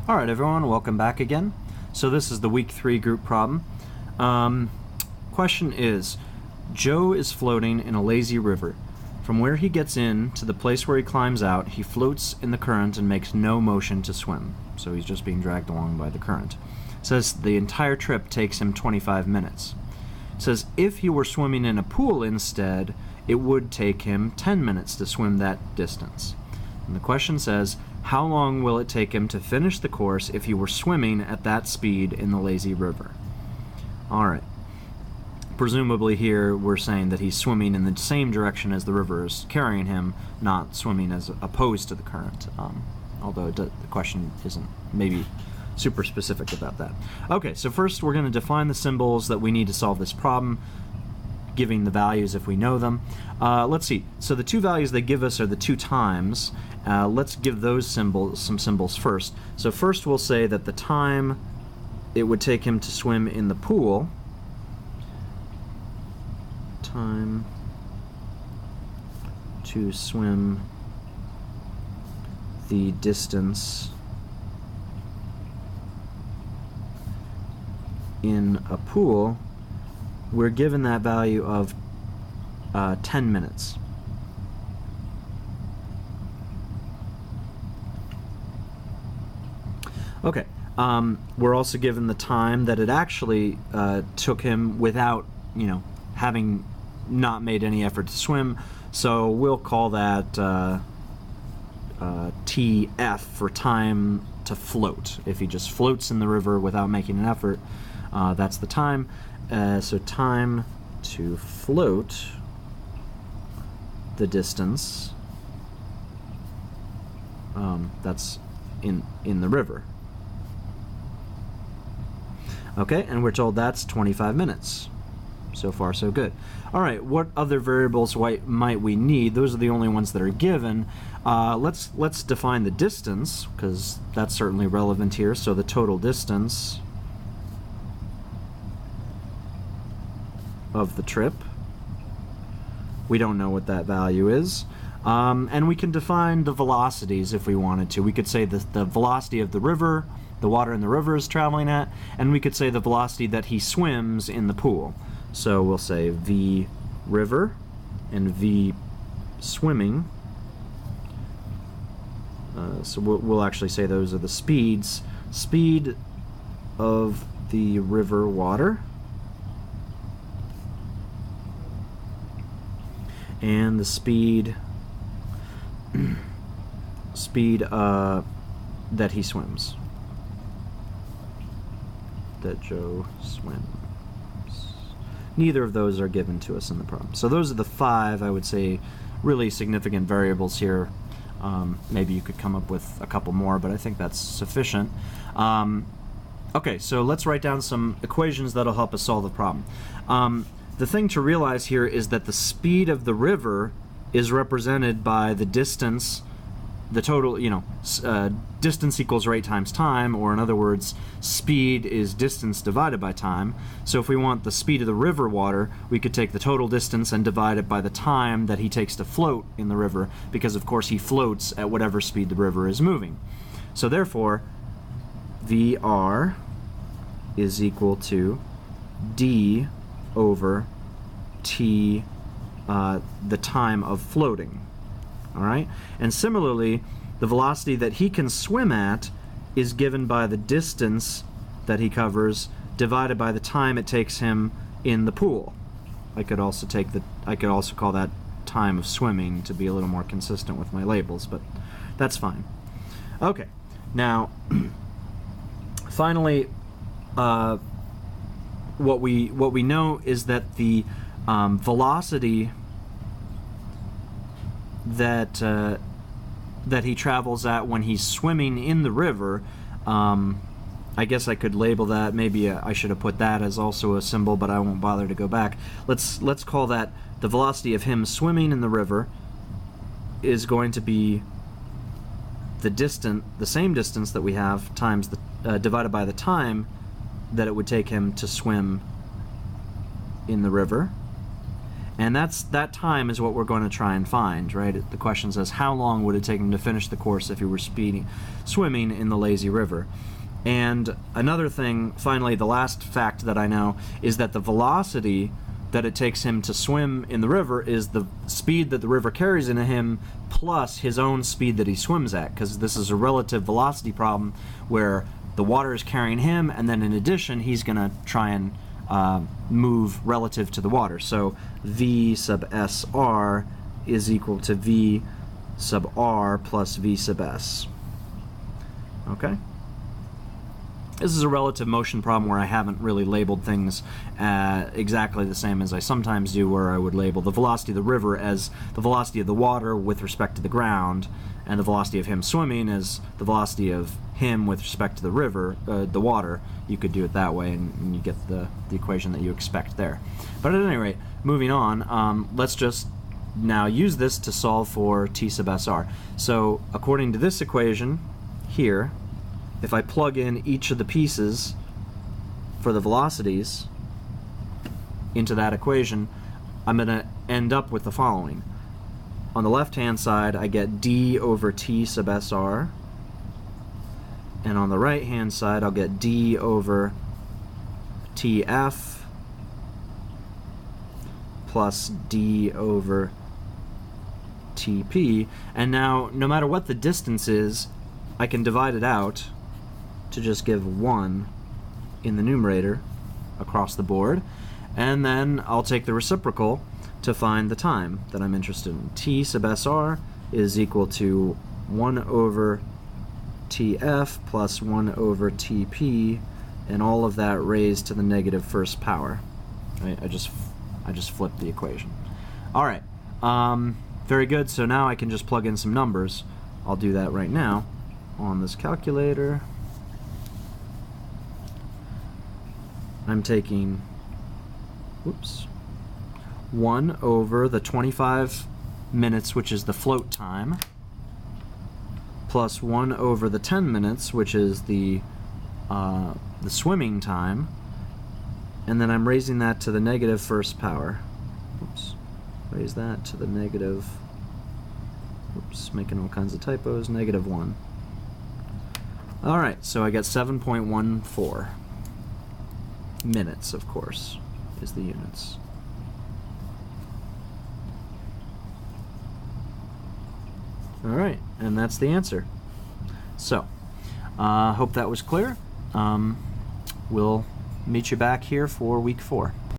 Alright everyone, welcome back again. So this is the week 3 group problem. Question is, Joe is floating in a lazy river. From where he gets in to the place where he climbs out, he floats in the current and makes no motion to swim. So he's just being dragged along by the current. It says the entire trip takes him 25 minutes. It says if he were swimming in a pool instead, it would take him 10 minutes to swim that distance. And the question says, how long will it take him to finish the course if he were swimming at that speed in the lazy river? Alright. Presumably here we're saying that he's swimming in the same direction as the river is carrying him, not swimming as opposed to the current. Although the question isn't maybe super specific about that. Okay, so first we're going to define the symbols that we need to solve this problem, giving the values if we know them. Let's see. So the two values they give us are the two times. Let's give those symbols some symbols first. So first we'll say that the time it would take him to swim in the pool, time to swim the distance in a pool, we're given that value of 10 minutes. Okay, we're also given the time that it actually took him without, having not made any effort to swim, so we'll call that TF for time to float. If he just floats in the river without making an effort, that's the time. So time to float the distance, that's in the river. Okay, and we're told that's 25 minutes. So far, so good. All right, what other variables might we need? Those are the only ones that are given. Let's define the distance, because that's certainly relevant here. So the total distance of the trip. We don't know what that value is. And we can define the velocities if we wanted to. We could say the velocity of the river, the water in the river is traveling at, and we could say the velocity that he swims in the pool. So we'll say v river and v swimming. So we'll actually say those are the speeds. Speed of the river water and the speed that he swims, that Joe swims. Neither of those are given to us in the problem. So those are the 5, I would say, really significant variables here. Maybe you could come up with a couple more, but I think that's sufficient. Okay, so let's write down some equations that'll help us solve the problem. The thing to realize here is that the speed of the river is represented by the distance, the total, distance equals rate times time, or in other words, speed is distance divided by time. So if we want the speed of the river water, we could take the total distance and divide it by the time that he takes to float in the river, because of course he floats at whatever speed the river is moving. So therefore, VR is equal to D over T, the time of floating. All right? And similarly, the velocity that he can swim at is given by the distance that he covers divided by the time it takes him in the pool. I could also call that time of swimming to be a little more consistent with my labels, but that's fine. Okay. Now, finally, what we know is that the velocity that he travels at when he's swimming in the river, I guess I could label that. Maybe I should have put that as also a symbol, but I won't bother to go back. Let's call that the velocity of him swimming in the river is going to be the same distance that we have times divided by the time that it would take him to swim in the river. And that time is what we're going to try and find, right? The question says, how long would it take him to finish the course if he were swimming in the lazy river? And another thing, finally, the last fact that I know is that the velocity that it takes him to swim in the river is the speed that the river carries into him plus his own speed that he swims at, because this is a relative velocity problem where the water is carrying him, and then in addition, he's going to try and move relative to the water. So V sub SR is equal to V sub R plus V sub S. Okay? This is a relative motion problem where I haven't really labeled things exactly the same as I sometimes do, where I would label the velocity of the river as the velocity of the water with respect to the ground, and the velocity of him swimming as the velocity of him with respect to the river, the water. You could do it that way, and you get the equation that you expect there. But at any rate, moving on, let's just now use this to solve for T sub SR. So according to this equation here, if I plug in each of the pieces for the velocities into that equation, I'm going to end up with the following. On the left-hand side, I get d over t sub SR, and on the right-hand side, I'll get d over tf plus d over tp. And now, no matter what the distance is, I can divide it out to just give 1 in the numerator across the board, and then I'll take the reciprocal to find the time that I'm interested in. T sub SR is equal to 1 over TF plus 1 over TP, and all of that raised to the negative first power. Right? I just flipped the equation. All right, very good. So now I can just plug in some numbers. I'll do that right now on this calculator. I'm taking, 1 over the 25 minutes, which is the float time, plus 1 over the 10 minutes, which is the swimming time, and then I'm raising that to the negative first power. Raise that to the negative, making all kinds of typos, negative 1. All right, so I get 7.14. Minutes, of course, is the units. All right, and that's the answer. So, hope that was clear. We'll meet you back here for week 4.